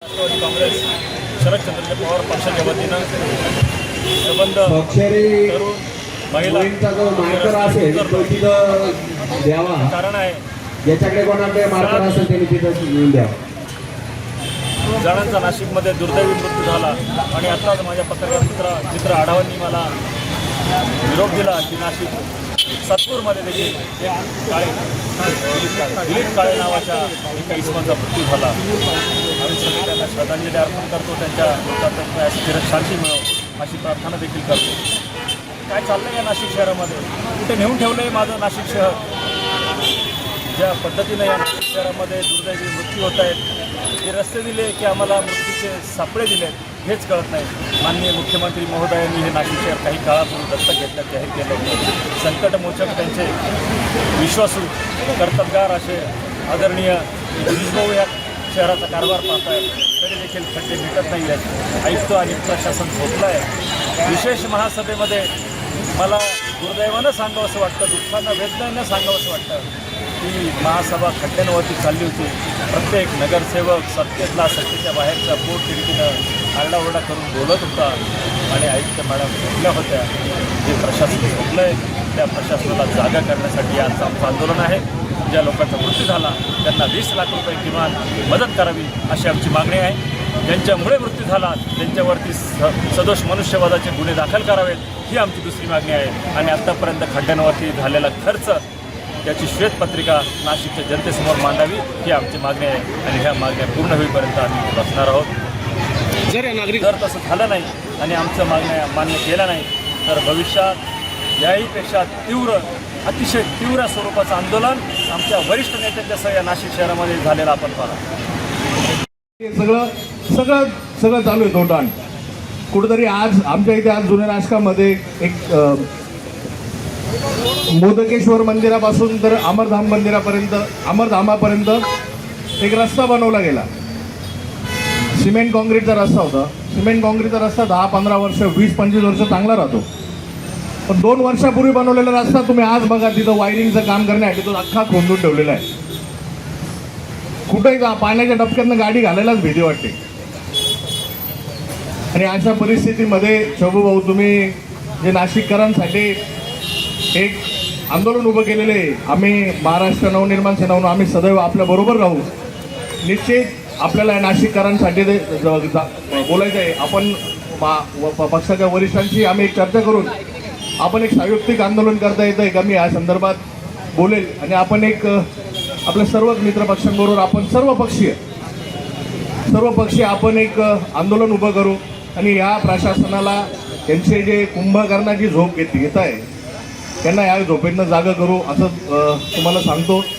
राष्ट्रवादी काँग्रेस शरदचंद्र पवार पक्षाच्या वतीनं संबंध तरुण महिला जो मार्कर असेल तो तिथं द्यावा. कारण आहे ज्याच्याकडे कोणाकडे मार्कर असेल त्यांनी तिथं लिहून द्यावा. जणांचा नाशिकमध्ये दुर्दैवी मृत्यू झाला आणि आत्ताच माझ्या पत्रकार मित्र आढावांनी मला निरोप दिला की नाशिक सातपूरमध्ये देखील दिलीप काळे नावाच्या एका इसमाचा मृत्यू झाला. आम्ही सगळे त्यांना श्रद्धांजली अर्पण करतो. त्यांच्या मृत्यूला शांती मिळव अशी प्रार्थना देखील करतो. काय चाललं या नाशिक शहरामध्ये? कुठे नेऊन ठेवलं आहे माझं नाशिक शहर? ज्या पद्धतीनं या नाशिक शहरामध्ये दुर्दैवी मृत्यू होत आहेत, हे रस्ते दिले की आम्हाला मृत्यूचे सापळे दिलेत हेच कळत नाही. माननीय मुख्यमंत्री महोदयांनी हे नाशिक शहर काही काळापूर्वी दत्तक घेतल्यात जाहीर केलं होतं. संकटमोचक त्यांचे विश्वासू कर्तबगार असे आदरणीय भाऊ या शहराचा कारभार पाहत आहेत, तरी देखील खड्डे भेटत नाही आहेत. आयुक्त आणि प्रशासन झोपलं आहे. विशेष महासभेमध्ये मला दुर्दैवानं सांगावं असं वाटतं, दुःखानं वेदनेनं सांगावं असं वाटतं की महासभा खड्ड्यांवरती चालली होती. प्रत्येक नगरसेवक सत्तेतला सत्तेच्या बाहेरच्या पोट खिडकीनं आरडाओरडा करून बोलत होता आणि आयुक्त मॅडम झोपल्या होत्या. जे प्रशासन झोपलं आहे त्या प्रशासनाला जागा करण्यासाठी आज आमचं आंदोलन आहे. ज्या लोकांचा मृत्यू झाला त्यांना 20 लाख रुपये किमान मदत करावी अशी आमची मागणी आहे. ज्यांच्यामुळे मृत्यू झाला त्यांच्यावरती सदोष मनुष्यवधाचे गुन्हे दाखल करावेत ही आमची दुसरी मागणी आहे. आणि आत्तापर्यंत खड्ड्यांवरती झालेला खर्च याची श्वेतपत्रिका नाशिकच्या जनतेसमोर मांडावी ही आमची मागणी आहे. आणि ह्या मागण्या पूर्ण होईपर्यंत आम्ही बसणार आहोत. जर तसं झालं नाही आणि आमच्या मागण्या मान्य केल्या नाही तर भविष्यात याहीपेक्षा अतिशय तीव्र स्वरूपाचं आंदोलन आमच्या वरिष्ठ नेत्यांच्यासह या नाशिक शहरामध्ये झालेलं आपण पाहतो. सगळं चालू आहे तोंडाण. कुठेतरी आज आमच्या इथे आज जुन्या नाशकामध्ये एक मोदकेश्वर मंदिरापासून तर अमरधामापर्यंत एक रस्ता बनवला गेला. सिमेंट कॉन्क्रीटचा रस्ता होता. सिमेंट कॉन्क्रीटचा रस्ता 10-15 वर्ष 20-25 वर्ष चांगला राहतो. पण 2 वर्षापूर्वी बनवलेला रस्ता तुम्ही आज बघा, तिथं वायरिंगचं काम करण्यासाठी तो अख्खा खोंदून ठेवलेला आहे. कुठेही पाण्याच्या डबक्यातनं गाडी घालायलाच भीती वाटते. आणि अशा परिस्थितीमध्ये शोभू भाऊ, तुम्ही जे नाशिककरांसाठी एक आंदोलन उभं केलेलं आहे, आम्ही महाराष्ट्र नवनिर्माण सेना म्हणून आम्ही सदैव आपल्याबरोबर राहू. निश्चित आपल्याला नाशिककरांसाठी बोलायचं आहे. आपण पक्षाच्या वरिष्ठांशी आम्ही एक चर्चा करून आपण एक संयुक्तिक आंदोलन करता येतं आहे का मी या संदर्भात बोलेल. आणि आपण एक आपल्या सर्व मित्रपक्षांबरोबर आपण सर्व पक्षीय आपण एक आंदोलन उभं करू. आणि या प्रशासनाला त्यांचे जे कुंभकर्णाची झोप घेत आहे त्यांना या झोपेतनं जागा करू असं तुम्हाला सांगतो.